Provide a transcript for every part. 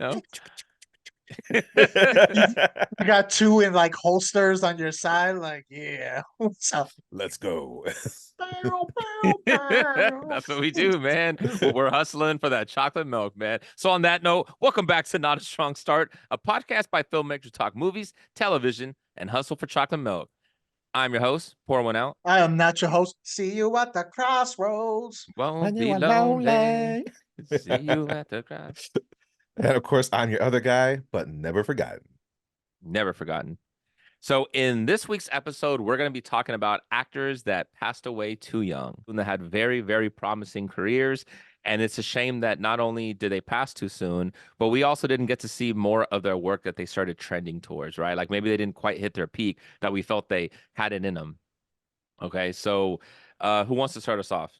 No. You got two in like holsters on your side, like, yeah. What's up? Let's go. Bow, bow, bow. That's what we do, man. We're hustling for that chocolate milk, man. So on that note, welcome back to Not a Strong Start, a podcast by filmmakers who talk movies, television, and hustle for chocolate milk. I'm your host, pour one out. I am not your host. See you at the crossroads. Won't When you be are lonely. lonely. See you at the crowd. And of course, I'm your other guy, but never forgotten. Never forgotten. So, in this week's episode, we're going to be talking about actors that passed away too young and that had very, very promising careers. And it's a shame that not only did they pass too soon, but we also didn't get to see more of their work that they started trending towards, right? Like maybe they didn't quite hit their peak that we felt they had it in them. Okay. So, who wants to start us off?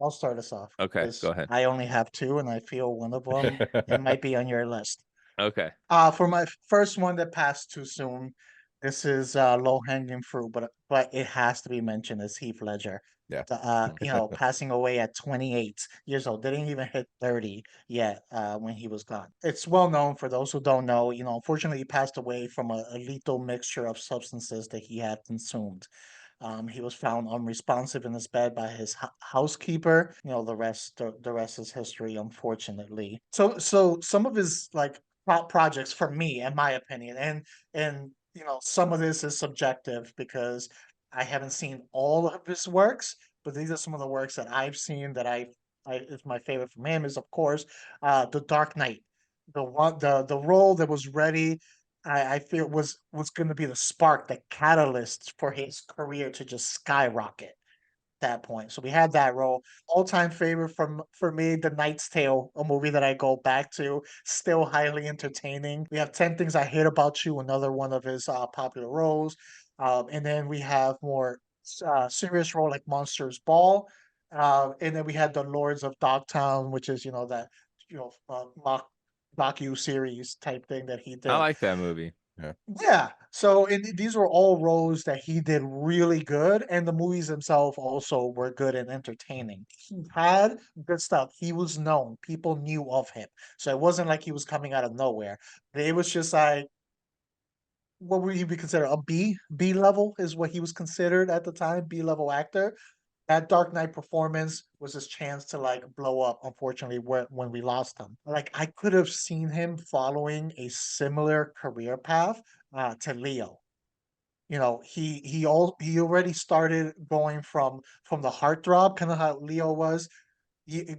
I'll start us off Okay. Go because ahead. I only have two, and I feel one of them it might be on your list. Okay. For my first one that passed too soon, this is low hanging fruit, but it has to be mentioned as Heath Ledger. Yeah. Passing away at 28 years old, didn't even hit 30 yet when he was gone. It's well known for those who don't know. Unfortunately, he passed away from a lethal mixture of substances that he had consumed. He was found unresponsive in his bed by his housekeeper. The rest is history, unfortunately. So some of his like projects for me, in my opinion, and some of this is subjective because I haven't seen all of his works, but these are some of the works that I've seen that I is my favorite from him is of course The Dark Knight, the role that was ready. I feel was going to be the spark, the catalyst for his career to just skyrocket that point. So we had that role. All time favorite from for me, The Knight's Tale, a movie that I go back to, still highly entertaining. We have 10 Things I Hate About You, another one of his popular roles. And then we have more serious role like Monsters Ball. And then we had The Lords of Dogtown, which is, that, mock docu series type thing that he I did. like that movie. Yeah. Yeah. So these were all roles that he did really good, and the movies themselves also were good and entertaining. He had good stuff. He was known. People knew of him. So it wasn't like he was coming out of nowhere. It was just like, what would he be considered? A B level is what he was considered at the time, B level actor. That Dark Knight performance was his chance to like blow up. Unfortunately, when we lost him, like I could have seen him following a similar career path to Leo. He already started going from the heartthrob, kind of how Leo was.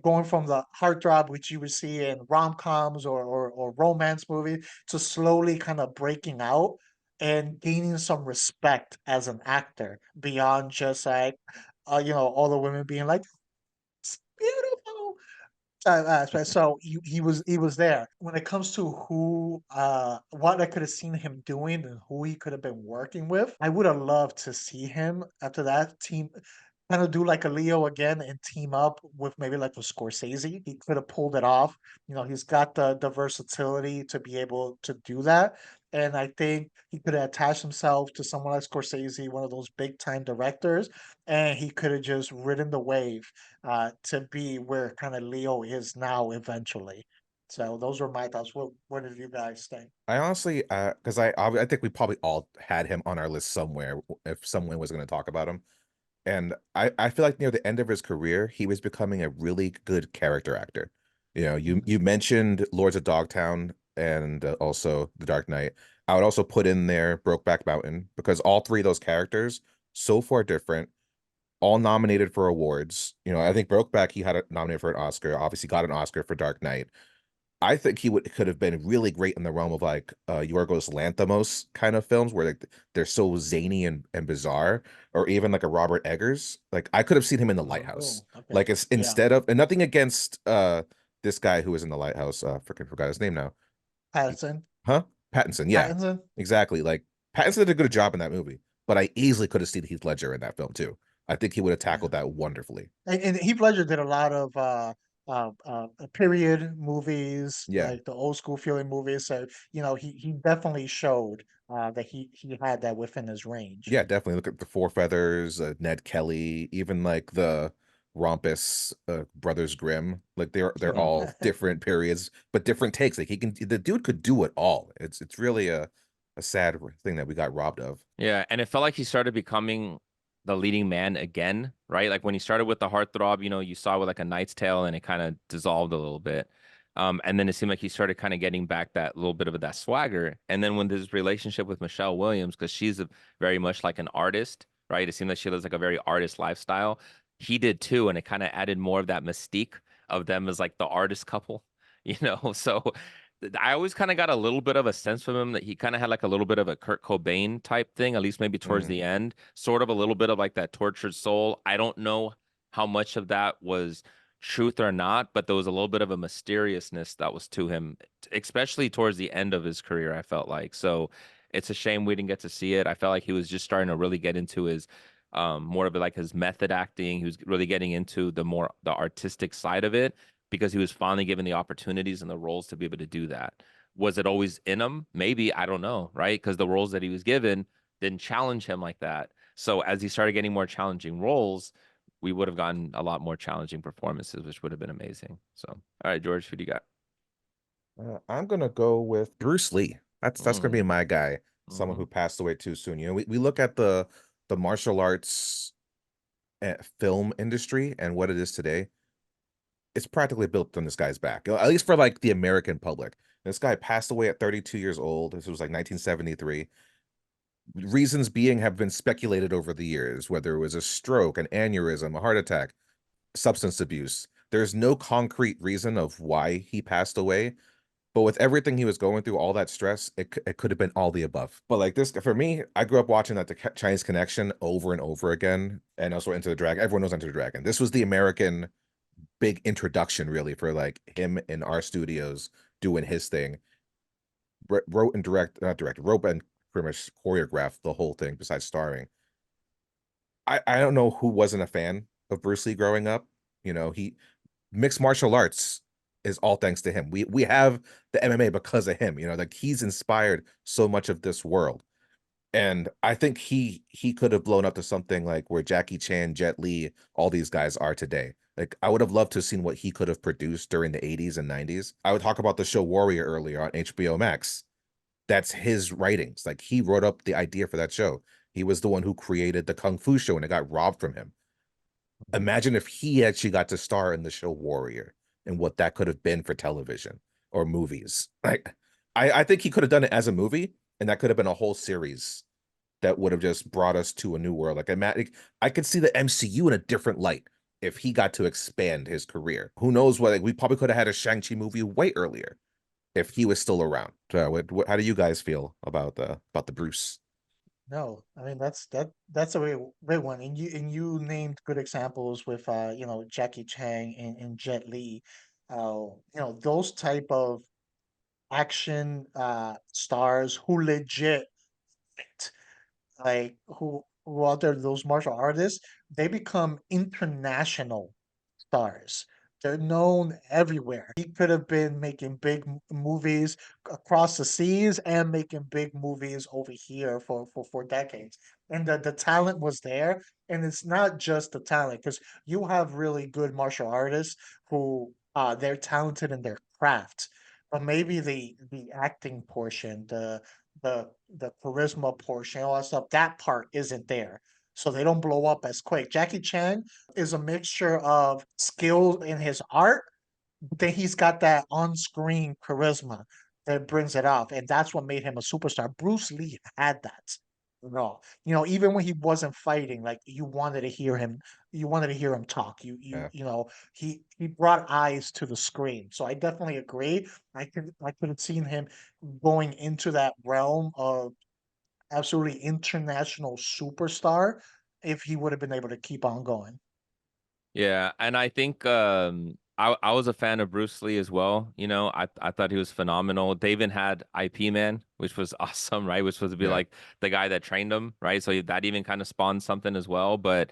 Going from the heartthrob, which you would see in rom coms or romance movies, to slowly kind of breaking out and gaining some respect as an actor beyond just like all the women being like, "It's beautiful." So he was there. When it comes to who what I could have seen him doing and who he could have been working with, I would have loved to see him after that team kind of do like a Leo again and team up with maybe like a Scorsese. He could have pulled it off. He's got the versatility to be able to do that. And I think he could have attached himself to someone like Scorsese, one of those big time directors, and he could have just ridden the wave to be where kind of Leo is now eventually. So those were my thoughts. What did you guys think? I honestly, because I think we probably all had him on our list somewhere if someone was going to talk about him. And I feel like near the end of his career, he was becoming a really good character actor. You mentioned Lords of Dogtown and also The Dark Knight. I would also put in there Brokeback Mountain because all three of those characters, so far different, all nominated for awards. I think Brokeback, he had a nominated for an Oscar, obviously got an Oscar for Dark Knight. I think he could have been really great in the realm of like Yorgos Lanthimos kind of films where like they're so zany and bizarre, or even like a Robert Eggers. Like I could have seen him in The Lighthouse. Oh, okay. Like it's Yeah. instead of, and nothing against this guy who was in The Lighthouse. Freaking forgot his name now. Pattinson. Huh? Pattinson, yeah. Pattinson. Exactly. Like Pattinson did a good job in that movie, but I easily could have seen Heath Ledger in that film too. I think he would have tackled Yeah. that wonderfully. And Heath Ledger did a lot of period movies, Yeah. like the old school feeling movies. So he definitely showed that he had that within his range. Yeah, definitely. Look at the Four Feathers, Ned Kelly, even like Rompus, Brothers Grimm. Like they're Sure. all different periods, but different takes. Like the dude could do it all. It's really a sad thing that we got robbed of. Yeah, and it felt like he started becoming the leading man again, right? Like when he started with the heartthrob, you saw with like a Knight's Tale and it kind of dissolved a little bit. And then it seemed like he started kind of getting back that little bit of that swagger. And then when his relationship with Michelle Williams, because she's very much like an artist, right? It seemed like she lives like a very artist lifestyle. He did too, and it kind of added more of that mystique of them as like the artist couple, So I always kind of got a little bit of a sense from him that he kind of had like a little bit of a Kurt Cobain type thing, at least maybe towards the end, sort of a little bit of like that tortured soul. I don't know how much of that was truth or not, but there was a little bit of a mysteriousness that was to him, especially towards the end of his career, I felt like. So it's a shame we didn't get to see it. I felt like he was just starting to really get into his more of like his method acting. He was really getting into the artistic side of it because he was finally given the opportunities and the roles to be able to do that. Was it always in him? Maybe, I don't know, right? Because the roles that he was given didn't challenge him like that. So as he started getting more challenging roles, we would have gotten a lot more challenging performances, which would have been amazing. So, all right, George, who do you got? I'm gonna go with Bruce Lee. That's gonna be my guy. Someone Mm-hmm. who passed away too soon. We look at the martial arts film industry and what it is today. It's practically built on this guy's back, at least for like the American public. This guy passed away at 32 years old. This was like 1973. Reasons being have been speculated over the years, whether it was a stroke, an aneurysm, a heart attack, substance abuse. There's no concrete reason of why he passed away. But with everything he was going through, all that stress, it could have been all the above. But like this, for me, I grew up watching that the Chinese Connection over and over again, and also Enter the Dragon. Everyone knows Enter the Dragon. This was the American big introduction, really, for like him in our studios doing his thing. Wrote and wrote and pretty much choreographed the whole thing besides starring. I don't know who wasn't a fan of Bruce Lee growing up. He mixed martial arts is all thanks to him. We have the MMA because of him. Like he's inspired so much of this world. And I think he could have blown up to something like where Jackie Chan, Jet Li, all these guys are today. Like I would have loved to have seen what he could have produced during the 80s and 90s. I would talk about the show Warrior earlier on HBO Max. That's his writings. Like he wrote up the idea for that show. He was the one who created the Kung Fu show and it got robbed from him. Imagine if he actually got to star in the show Warrior and what that could have been for television or movies. Like I think he could have done it as a movie, and that could have been a whole series that would have just brought us to a new world. I could see the MCU in a different light if he got to expand his career. Who knows what, like, we probably could have had a Shang-Chi movie way earlier if he was still around. So how do you guys feel about the Bruce? No, I mean that's a great one, and you named good examples with Jackie Chan and Jet Li, those type of action stars who legit like who out there, those martial artists, they become international stars. They're known everywhere. He could have been making big movies across the seas and making big movies over here for decades. And the talent was there. And it's not just the talent, because you have really good martial artists who they're talented in their craft, but maybe the acting portion, the charisma portion, all that stuff, that part isn't there. So they don't blow up as quick. Jackie Chan is a mixture of skill in his art, but then he's got that on-screen charisma that brings it off, and that's what made him a superstar. Bruce Lee had that. No, even when he wasn't fighting, like you wanted to hear him talk. Yeah. He brought eyes to the screen. So I definitely agree. I could have seen him going into that realm of absolutely international superstar if he would have been able to keep on going. Yeah, and I think I was a fan of Bruce Lee as well. I thought he was phenomenal. They even had IP Man, which was awesome, right? Which was supposed to be Yeah. like the guy that trained him, right? So that even kind of spawned something as well. But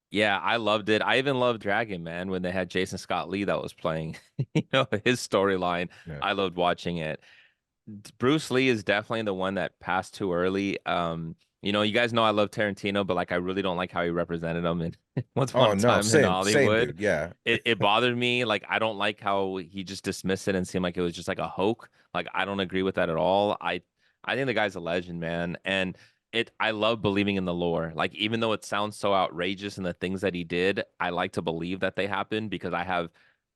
yeah, I loved it. I even loved Dragon Man when they had Jason Scott Lee that was playing, his storyline. Yeah. I loved watching it. Bruce Lee is definitely the one that passed too early. You know, you guys know I love Tarantino, but like I really don't like how he represented him in Once Upon Oh a no, Time in same Hollywood. dude. Yeah. It bothered me. Like I don't like how he just dismissed it and seemed like it was just like a hoax. Like I don't agree with that at all. I think the guy's a legend, man. And I love believing in the lore. Like even though it sounds so outrageous and the things that he did, I like to believe that they happened because I have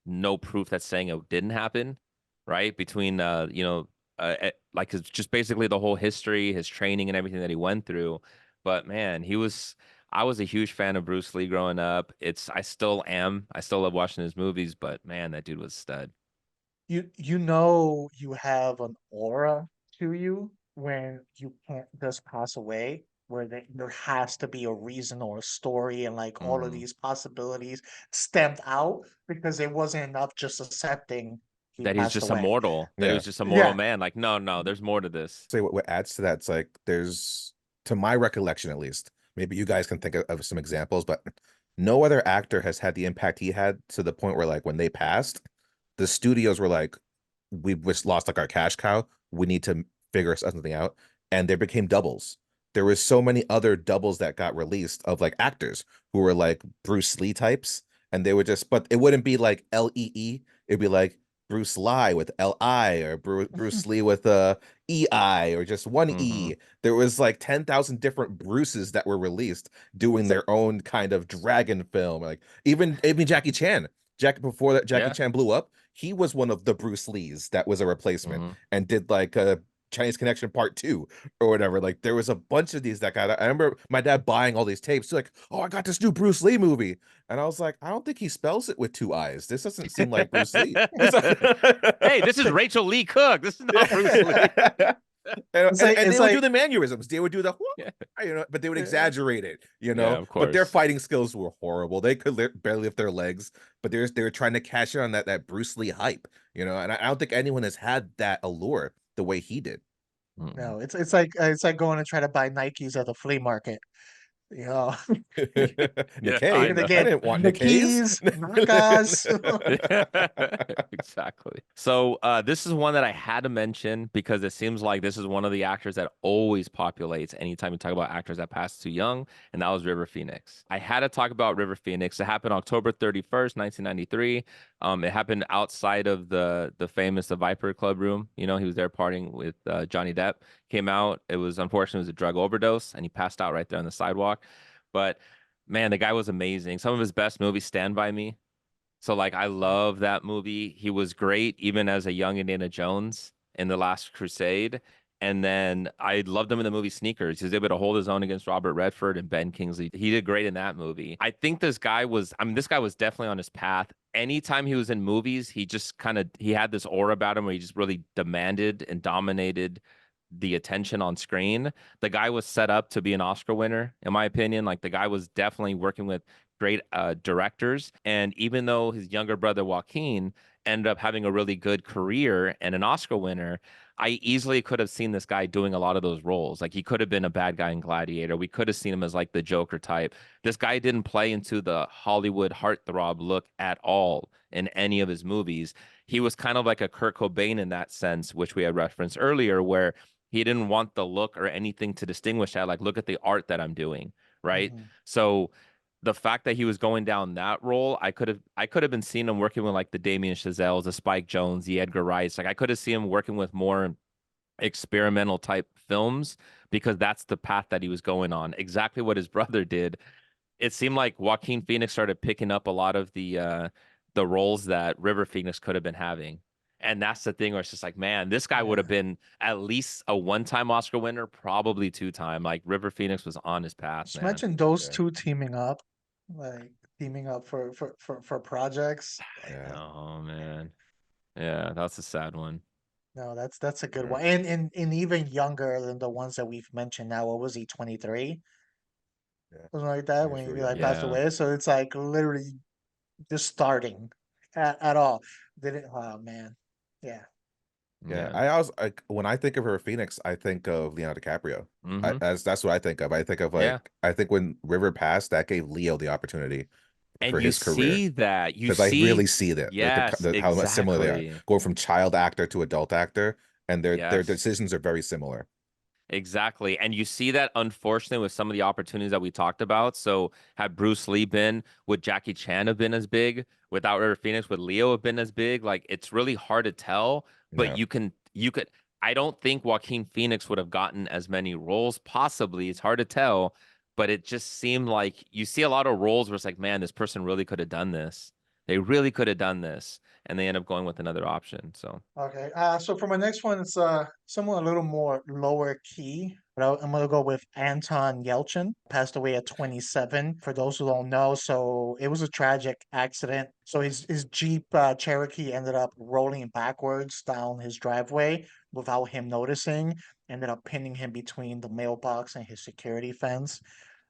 no proof that's saying it didn't happen, right? Between like it's just basically the whole history, his training and everything that he went through. But man, I was a huge fan of Bruce Lee growing up. I still am. I still love watching his movies, but man, that dude was a stud. You know you have an aura to you when you can't just pass away, where there has to be a reason or a story and like all of Mm. these possibilities stamped out because it wasn't enough just accepting he That he's passed just a away. mortal, that he Yeah. was just a mortal Yeah. man. Like, no, no, there's more to this. Say what adds to that, it's like there's, to my recollection at least, maybe you guys can think of some examples, but no other actor has had the impact he had to the point where like when they passed, the studios were like, we just lost like our cash cow. We need to figure something out. And there became doubles. There was so many other doubles that got released of like actors who were like Bruce Lee types. And they would just, but it wouldn't be like Lee. It'd be like Bruce Lee with Li or Bruce Lee with EI or just one Hmm. E. There was like 10,000 different Bruces that were released doing It's like their own kind of dragon film. Like even Jackie Chan. Before that Jackie Yeah. Chan blew up, he was one of the Bruce Lees that was a replacement Hmm. and did like a Chinese Connection Part 2 or whatever. Like there was a bunch of these that got. I remember my dad buying all these tapes. He's like, "Oh, I got this new Bruce Lee movie," and I was like, "I don't think he spells it with two eyes. This doesn't seem like Bruce Lee." It's Hey, this is Rachel Lee Cook. This is not Bruce Lee. and, and it's they would do like the mannerisms. They would do the, Yeah. but they would exaggerate it, Yeah, of But their course. fighting skills were horrible. They could barely lift their legs, but they were trying to cash in on that Bruce Lee hype, And I don't think anyone has had that allure the way he did. Mm-mm. no, it's like going to try to buy Nikes at the flea market. You know, Yeah, Nikkei, you're I gonna know. I get didn't want Nikkeis. Nikes, Nakas. Exactly. So this is one that I had to mention because it seems like this is one of the actors that always populates anytime you talk about actors that passed too young, and that was River Phoenix. I had to talk about River Phoenix. It happened October 31st, 1993. It happened outside of the famous The Viper Club room. You know, he was there partying with Johnny Depp. Came out. It was unfortunate. It was a drug overdose, and he passed out right there on the sidewalk. But man, the guy was amazing. Some of his best movies, Stand By Me. So like I love that movie. He was great even as a young Indiana Jones in The Last Crusade. And then I loved him in the movie Sneakers. He was able to hold his own against Robert Redford and Ben Kingsley. He did great in that movie. I think this guy was definitely on his path. Anytime he was in movies, he had this aura about him where he just really demanded and dominated the attention on screen. The guy was set up to be an Oscar winner, in my opinion. Like the guy was definitely working with great directors. And even though his younger brother Joaquin ended up having a really good career and an Oscar winner, I easily could have seen this guy doing a lot of those roles. Like he could have been a bad guy in Gladiator. We could have seen him as like the Joker type. This guy didn't play into the Hollywood heartthrob look at all in any of his movies. He was kind of like a Kurt Cobain in that sense, which we had referenced earlier, where he didn't want the look or anything to distinguish that. Like, look at the art that I'm doing, right? Mhm. So the fact that he was going down that role, I could have been seeing him working with like the Damien Chazelles, the Spike Jones, the Edgar Wrights. Like I could have seen him working with more experimental type films because that's the path that he was going on. Exactly what his brother did. It seemed like Joaquin Phoenix started picking up a lot of the roles that River Phoenix could have been having. And that's the thing where it's just like, man, this guy would Yeah. have been at least a one-time Oscar winner, probably two-time. Like River Phoenix was on his path, Just man. mention those Yeah. two like teaming up for projects. Like, Yeah. Oh man. Yeah, that's a sad one. no, that's a good Yeah. one. And even younger than the ones that we've mentioned now. What was he, 23? Yeah. Something like that He when was he real like young. passed Yeah. away. So it's like literally just starting at all. Didn't oh man. Yeah. Yeah, Yeah. I always like when I think of her Phoenix, I think of Leonardo DiCaprio. Hmm. As that's what I think of. Yeah. I think when River passed, that gave Leo the opportunity And for you his career see that. You because I see, really see that yes, how much similar they are, exactly. going from child actor to adult actor, and their Yes. decisions are very similar. Exactly. And you see that unfortunately with some of the opportunities that we talked about. So had Bruce Lee been, would Jackie Chan have been as big? Without River Phoenix, would Leo have been as big? Like it's really hard to tell, but Yeah. you could I don't think Joaquin Phoenix would have gotten as many roles, possibly. It's hard to tell, but it just seemed like you see a lot of roles where it's like, man, this person really could have done this. They really could have done this. And they end up going with another option. So Okay. So for my next one, it's someone a little more lower key, but I'm gonna go with Anton Yelchin. Passed away at 27. For those who don't know, so it was a tragic accident. So his Jeep Cherokee ended up rolling backwards down his driveway without him noticing. Ended up pinning him between the mailbox and his security fence.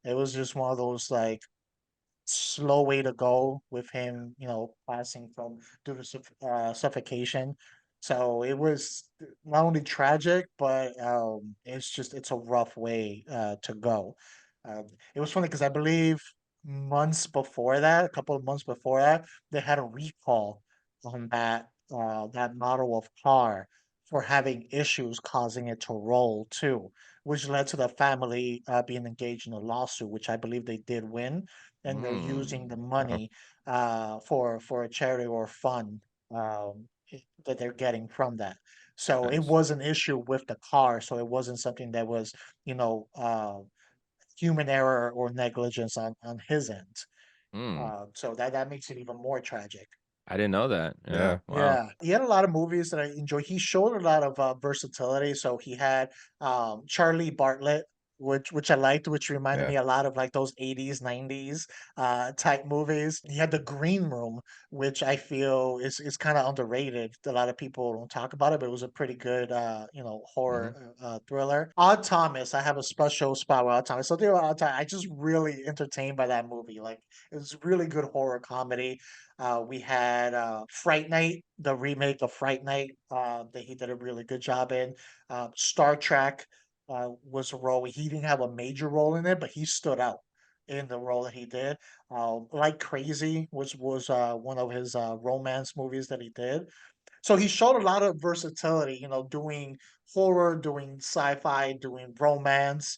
It was just one of those like slow way to go with him, passing from due to suffocation. So it was not only tragic, but it's a rough way to go. It was funny because I believe months before that, a couple of months before that, they had a recall on that model of car for having issues causing it to roll too, which led to the family being engaged in a lawsuit, which I believe they did win, and they're using the Oh, money for a charity or fund that they're getting from that. So it nice. was an issue with the car. So it wasn't something that was, you know, uh, human error or negligence on his end. Hmm. So that makes it even more tragic. I didn't know that. Yeah. yeah, Wow. Yeah, he had a lot of movies that I enjoy. He showed a lot of versatility. So he had Charlie Bartlett, which I liked, which reminded yeah, me a lot of like those 80s, 90s type movies. He had The Green Room, which I feel is kind of underrated. A lot of people don't talk about it, but it was a pretty good hmm horror thriller. Odd Thomas, I have a special spot with Odd Thomas. So there, Odd Thomas, I just really entertained by that movie. Like it was really good horror comedy. We had Fright Night, the remake of Fright Night, that he did a really good job in. Star Trek was a role. He didn't have a major role in it, but he stood out in the role that he did. Like Crazy, which was one of his romance movies that he did. So he showed a lot of versatility, doing horror, doing sci-fi, doing romance,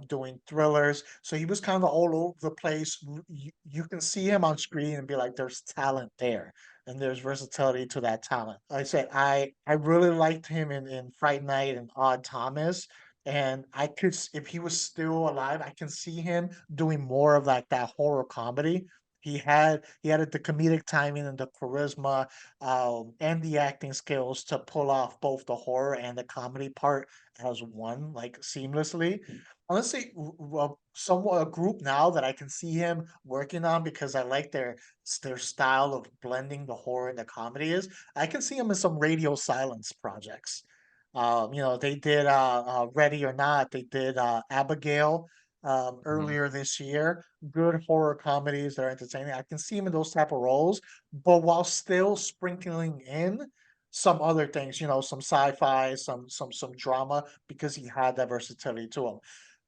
doing thrillers. So he was kind of all over the place. You can see him on screen and be like, there's talent there, and there's versatility to that talent. Like I said, I really liked him in Fright Night and Odd Thomas. And if he was still alive, I can see him doing more of like that horror comedy. He had the comedic timing and the charisma and the acting skills to pull off both the horror and the comedy part as one, like seamlessly. Honestly, somewhat a group now that I can see him working on because I like their style of blending the horror and the comedy is. I can see him in some radio silence projects. They did Ready or Not. They did Abigail Hmm. earlier this year. Good horror comedies that are entertaining. I can see him in those type of roles, but while still sprinkling in some other things, some sci-fi, some drama, because he had that versatility to him.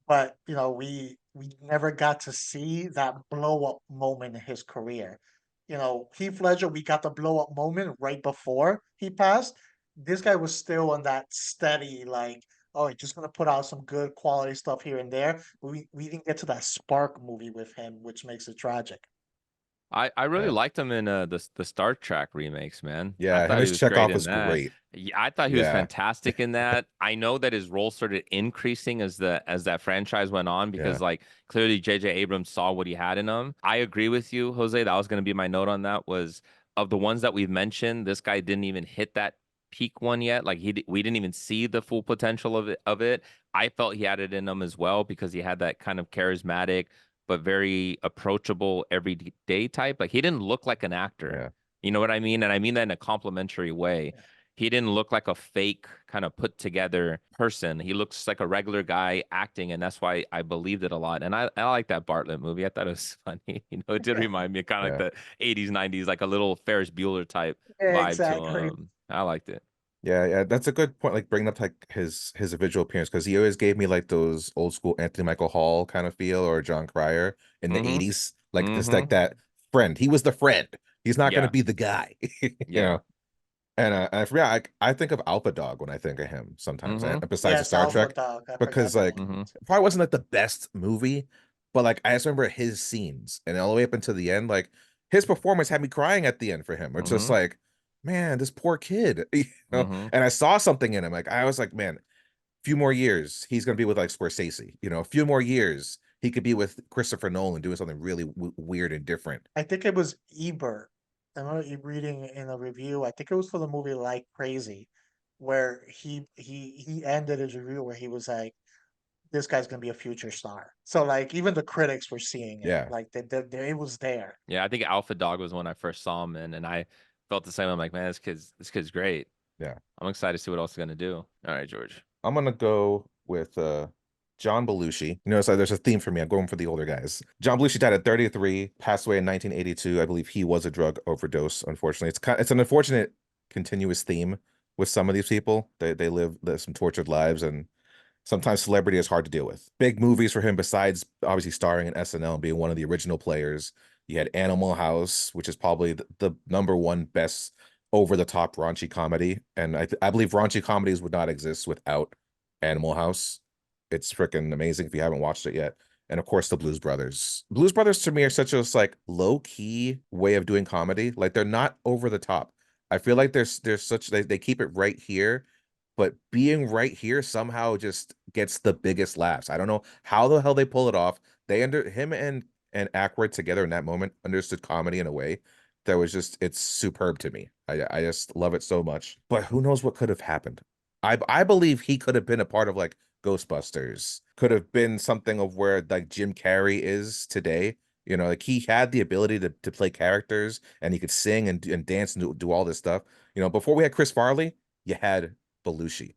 But we never got to see that blow up moment in his career. Heath Ledger, we got the blow up moment right before he passed. This guy was still on that steady, like, oh, he's just gonna put out some good quality stuff here and there. We didn't get to that spark movie with him, which makes it tragic. I really yeah, liked him in the Star Trek remakes, man. I yeah. Him thought he as was great Chekhov in was that. great. Yeah, I thought he was Yeah, fantastic in that. I know that his role started increasing as that franchise went on yeah, because like clearly J.J. Abrams saw what he had in him. I agree with you, Jose. That was going to be my note on that was of the ones that we've mentioned, this guy didn't even hit that peak one yet. Like we didn't even see the full potential of it. I felt he had it in him as well because he had that kind of charismatic but very approachable everyday type. Like he didn't look like an actor. yeah, You know what I mean? And I mean that in a complimentary way. He didn't look like a fake kind of put together person. He looks like a regular guy acting, and that's why I believed it a lot. And I like that Bartlett movie. I thought it was funny. It did remind me of kind of like yeah, the 80s, 90s, like a little Ferris Bueller type vibe to Exactly. him. I liked it. yeah, yeah. That's a good point. Like bringing up like his visual appearance because he always gave me like those old school Anthony Michael Hall kind of feel or John Cryer in the Mm-hmm. 80s. Like just Mm-hmm. like that friend. He was the friend. He's not gonna Yeah. be the guy. You Yeah. know. And for me, I think of Alpha Dog when I think of him sometimes. Mhm. And besides the Yes, Star Alpha Trek, Dog. I forgot because that like one. Mhm. it probably wasn't like the best movie, but like I just remember his scenes and all the way up until the end, like his performance had me crying at the end for him. It's just Mhm. like, man, this poor kid, you know. Mhm. And I saw something in him. Like I was like, man, few more years he's gonna be with like Scorsese. You know, a few more years he could be with Christopher Nolan doing something really weird and different. I think it was Ebert. I remember reading in a review. I think it was for the movie Like Crazy, where he ended his review where he was like, "This guy's gonna be a future star." So like even the critics were seeing it. Yeah, Like it was there. Yeah, I think Alpha Dog was when I first saw him in, and I felt the same. I'm like, man, this kid's great. yeah. I'm excited to see what else he's gonna do. All right, George. I'm gonna go with John Belushi. You know, so there's a theme for me. I'm going for the older guys. John Belushi died at 33, passed away in 1982. I believe he was a drug overdose. Unfortunately, it's an unfortunate continuous theme with some of these people. They live some tortured lives, and sometimes celebrity is hard to deal with. Big movies for him, besides obviously starring in SNL and being one of the original players. You had Animal House, which is probably the number one best over the top raunchy comedy. And I believe raunchy comedies would not exist without Animal House. It's freaking amazing if you haven't watched it yet. And of course, the Blues Brothers. Blues Brothers to me are such a like low key way of doing comedy. Like they're not over the top. I feel like there's such they keep it right here, but being right here somehow just gets the biggest laughs. I don't know how the hell they pull it off. They under him and Ackworth together in that moment understood comedy in a way that was just it's superb to me. I just love it so much. But who knows what could have happened? I believe he could have been a part of like Ghostbusters. Could have been something of where like Jim Carrey is today. You know, like he had the ability to play characters and he could sing and dance and do all this stuff. You know, before we had Chris Farley, you had Belushi.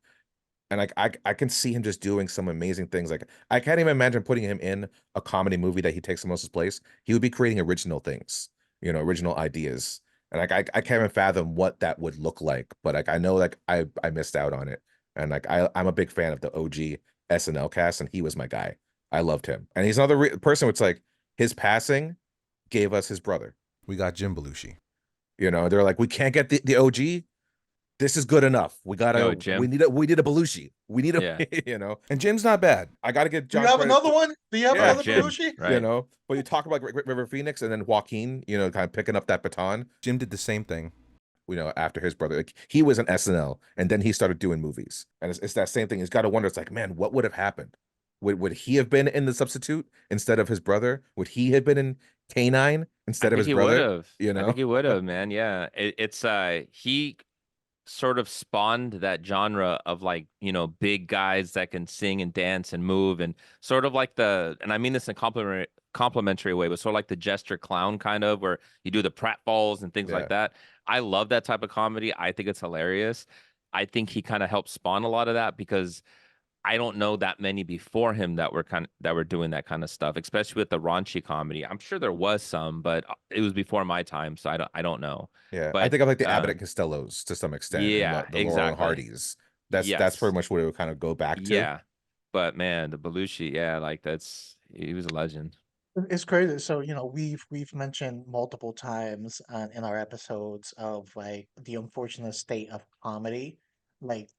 And like I can see him just doing some amazing things. Like I can't even imagine putting him in a comedy movie that he takes someone else's place. He would be creating original things, you know, original ideas. And like I can't even fathom what that would look like. But like I know like I missed out on it. And like I'm a big fan of the OG SNL cast, and he was my guy. I loved him. And he's another person which like his passing gave us his brother. We got Jim Belushi. You know, they're like, we can't get the OG. This is good enough. Yo, We Jim. need a Belushi. We need a Yeah. you know. And Jim's not bad. I got to give Do you John have credit. another one? Do you have Yeah, another Jim. Belushi? you Right. know. But you talk about River Phoenix and then Joaquin, you know, kind of picking up that baton. Jim did the same thing. You know, after his brother, like he was an SNL, and then he started doing movies, and it's that same thing. He's got to wonder. It's like, man, what would have happened? Would he have been in The Substitute instead of his brother? Would he have been in Canine I instead of think his he would brother? have. You I think know? he would have, man. Yeah. It's he sort of spawned that genre of like, big guys that can sing and dance and move and sort of like and I mean this in complimentary way, but sort of like the jester clown kind of where you do the pratfalls and things like Yeah. that. I love that type of comedy. I think it's hilarious. I think he kind of helped spawn a lot of that because I don't know that many before him that were doing that kind of stuff, especially with the raunchy comedy. I'm sure there was some, but it was before my time, so I don't know. Yeah, I But think of like the Abbott and Costellos to some extent, and yeah, the Laurel and exactly. Hardys. That's Yes. pretty much what it would kind of go back to. Yeah. But man, the Belushi, yeah, like he was a legend. It's crazy. So, we've mentioned multiple times in our episodes of like the unfortunate state of comedy, like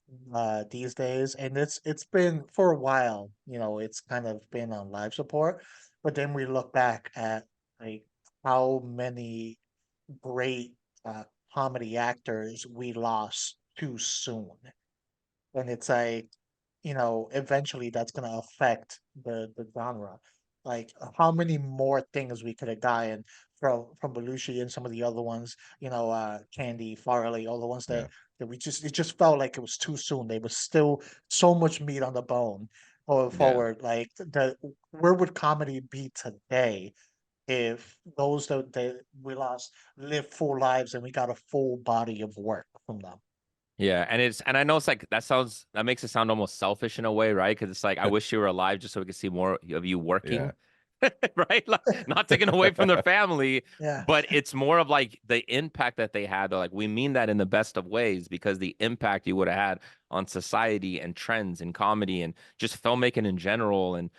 these days, and it's been for a while. It's kind of been on life support, but then we look back at like how many great uh, comedy actors we lost too soon, and it's like eventually that's gonna affect the genre. Like how many more things we could have gotten from Belushi and some of the other ones, Candy, Farley, all the ones Yeah, that it just felt like it was too soon. There was still so much meat on the bone going Yeah. forward. Like where would comedy be today if those that we lost lived full lives and we got a full body of work from them? Yeah, and I know it's like that makes it sound almost selfish in a way, right? Because it's like I wish you were alive just so we could see more of you yeah, working, right? Like, not taken away from their family, Yeah. but it's more of like the impact that they had. Like we mean that in the best of ways because the impact you would have had on society and trends and comedy and just filmmaking in general and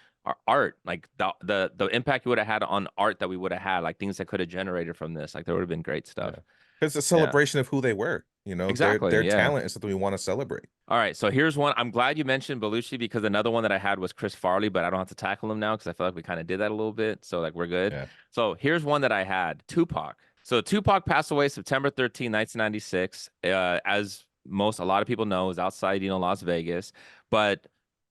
art, like the impact we would have had on art that we would have had, like things that could have generated from this. Like there would have been great stuff. Yeah. Because it's a Yeah, celebration of who they were. You know, exactly. their Yeah. talent is something we want to celebrate. All right, so here's one. I'm glad you mentioned Belushi because another one that I had was Chris Farley, but I don't have to tackle him now because I feel like we kind of did that a little bit. So like we're good. Yeah. So here's one that I had, Tupac. So Tupac passed away September 13, 1996. As a lot of people know, is outside, Las Vegas, but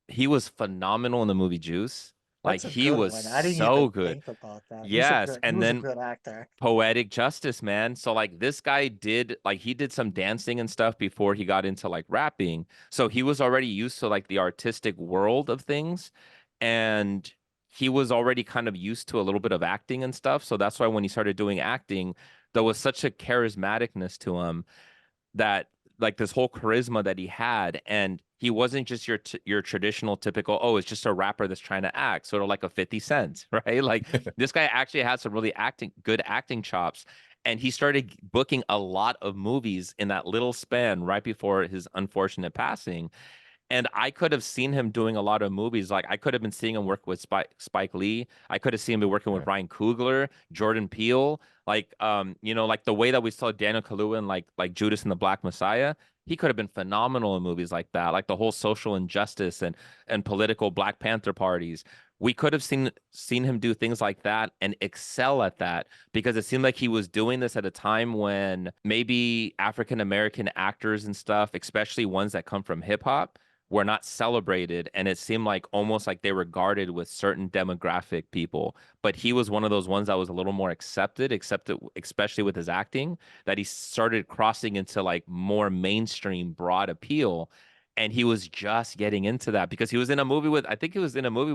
he was phenomenal in the movie Juice. Like That's a he good was one. I didn't so even good. think about that. Yes, He and was a then good actor. Poetic Justice, man. So like this guy he did some dancing and stuff before he got into like rapping. So he was already used to like the artistic world of things, and he was already kind of used to a little bit of acting and stuff. So that's why when he started doing acting, there was such a charismaticness to him, that like this whole charisma that he had, and he wasn't just your traditional typical, oh, it's just a rapper that's trying to act, sort of like a 50 Cent, right? Like this guy actually had some really good acting chops, and he started booking a lot of movies in that little span right before his unfortunate passing. And I could have seen him doing a lot of movies. Like I could have been seeing him work with Spike Lee. I could have seen him be working with Yeah. Ryan Coogler, Jordan Peele. Like, like the way that we saw Daniel Kaluuya in like Judas and the Black Messiah. He could have been phenomenal in movies like that, like the whole social injustice and political Black Panther parties. We could have seen him do things like that and excel at that, because it seemed like he was doing this at a time when maybe African American actors and stuff, especially ones that come from hip hop, were not celebrated, and it seemed like almost like they were guarded with certain demographic people. But he was one of those ones that was a little more accepted, especially with his acting, that he started crossing into like more mainstream broad appeal. And he was just getting into that because he was in a movie with, I think he was in a movie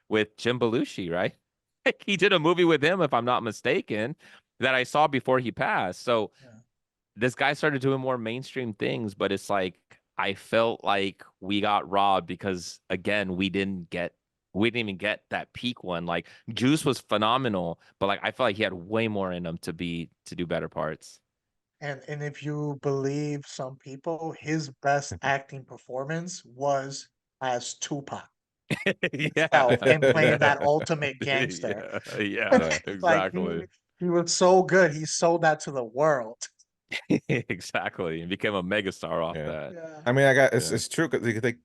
with Jim Belushi, right? He did a movie with him, if I'm not mistaken, that I saw before he passed. So Yeah. this guy started doing more mainstream things, but it's like I felt like we got robbed because again, we didn't even get that peak one. Like Juice was phenomenal, but like I felt like he had way more in him to do better parts. And if you believe some people, his best acting performance was as Tupac Yeah. himself and playing that ultimate gangster. Yeah, yeah, Yeah. Like exactly. he was so good. He sold that to the world. Exactly. And became a megastar off Yeah. that. Yeah. I mean, I got Yeah. it's true because like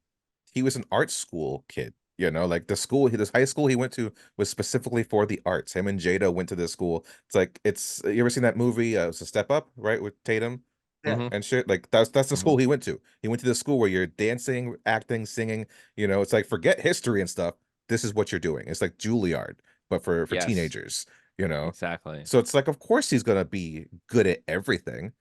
he was an art school kid. You know, like this high school he went to was specifically for the arts. Him and Jada went to this school. It's like you ever seen that movie? It's a Step Up, right, with Tatum Yeah. Hmm. and shit. Like that's the Hmm. school he went to. He went to the school where you're dancing, acting, singing. You know, it's like forget history and stuff. This is what you're doing. It's like Juilliard, but for Yes, teenagers. You know, exactly. so it's like of course he's gonna be good at everything.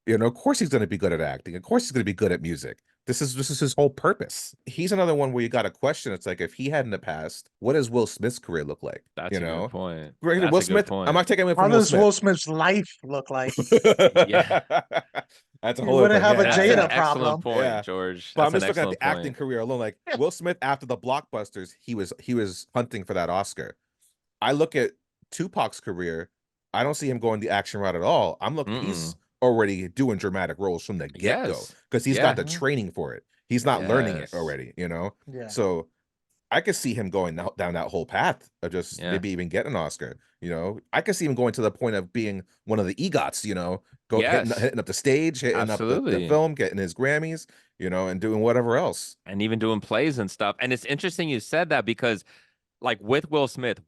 You know, of course he's going to be good at acting. Of course he's going to be good at music. This is his whole purpose. He's another one where you got a question. It's like if he hadn't have passed, what does Will Smith's career look like? That's You a good know, point. granted, That's Will a good Smith. I'm point. not taking away How from Will does Will Smith. Smith's life look like? Yeah. That's a He whole other wouldn't thing. have Yeah, a yeah, That's an yeah, Jada excellent problem. point, yeah. George. But That's I'm an just looking at excellent the acting point. career alone. Like Will Smith after the blockbusters, he was hunting for that Oscar. I look at Tupac's career. I don't see him going the action route at all. He's Mm-mm. already doing dramatic roles from the get-go Yes. because he's got Yeah. the Mhm. training for it. He's not learning it Yes. already, you know? Yeah. So I could see him going down that whole path of just Yeah. maybe even getting an Oscar, you know? I could see him going to the point of being one of the EGOTs, you know, go Yes. hitting up the stage, hitting up the Absolutely. film, getting his Grammys, you know, and doing whatever else. And even doing plays and stuff. And it's interesting you said that because like with Will Smith,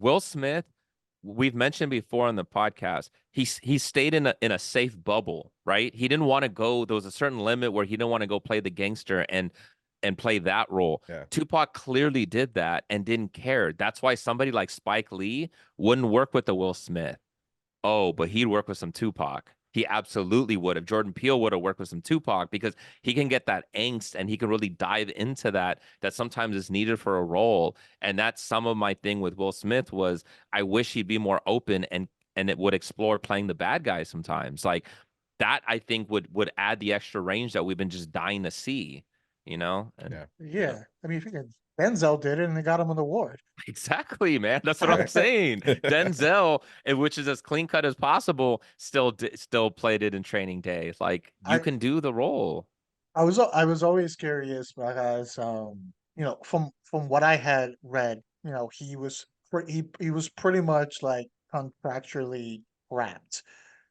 we've mentioned before on the podcast, he stayed in a safe bubble, right? He didn't want to go, there was a certain limit where he didn't want to go play the gangster and play that role. Yeah. Tupac clearly did that and didn't care. That's why somebody like Spike Lee wouldn't work with the Will Smith. Oh, but he'd work with some Tupac. He absolutely would have. Jordan Peele would have worked with some Tupac because he can get that angst and he can really dive into that sometimes is needed for a role. And that's some of my thing with Will Smith was I wish he'd be more open and it would explore playing the bad guy sometimes. Like that I think would add the extra range that we've been just dying to see, you know? And Yeah. Yeah. I mean, Denzel did it and they got him an award. exactly, man. That's what I'm Right. saying. Denzel, which is as clean cut as possible, still played it in Training Day. Like you I can do the role. I was always curious because from what I had read, you know, he was pretty much like contractually wrapped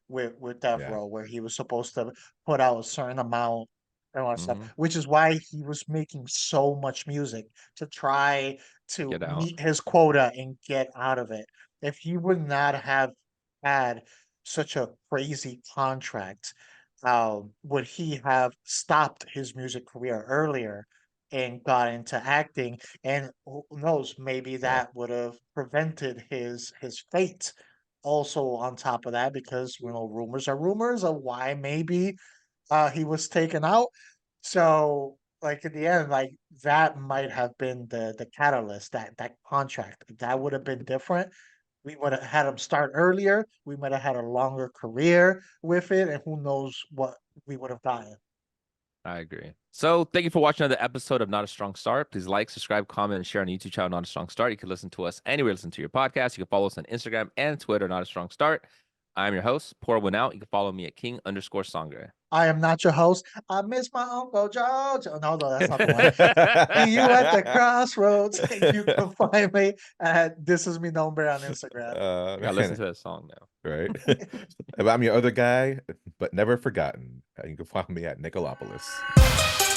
with Death Yeah. Row, where he was supposed to put out a certain amount and all that stuff, Hmm. which is why he was making so much music to try to Get out. meet his quota and get out of it. If he would not have had such a crazy contract, would he have stopped his music career earlier and got into acting? And who knows, maybe Yeah. that would have prevented his fate. Also, on top of that, because you know, rumors are rumors of why maybe he was taken out. So, like at the end, like that might have been the catalyst, that contract. If that would have been different, we would have had him start earlier. We might have had a longer career with it, and who knows what we would have gotten. I agree. So thank you for watching another episode of Not a Strong Start. Please like, subscribe, comment, and share on the YouTube channel Not a Strong Start. You can listen to us anywhere you listen to your podcast. You can follow us on Instagram and Twitter, Not a Strong Start. I'm your host, Pour One Out. You can follow me at King_Sangre. I am not your host. I miss my Uncle George. Oh, no, that's not the one. See you at the crossroads. You can find me at This Is Me Nombre on Instagram. I listen to that song now. Right. I'm your other guy, but never forgotten. You can find me at Nicolopolis.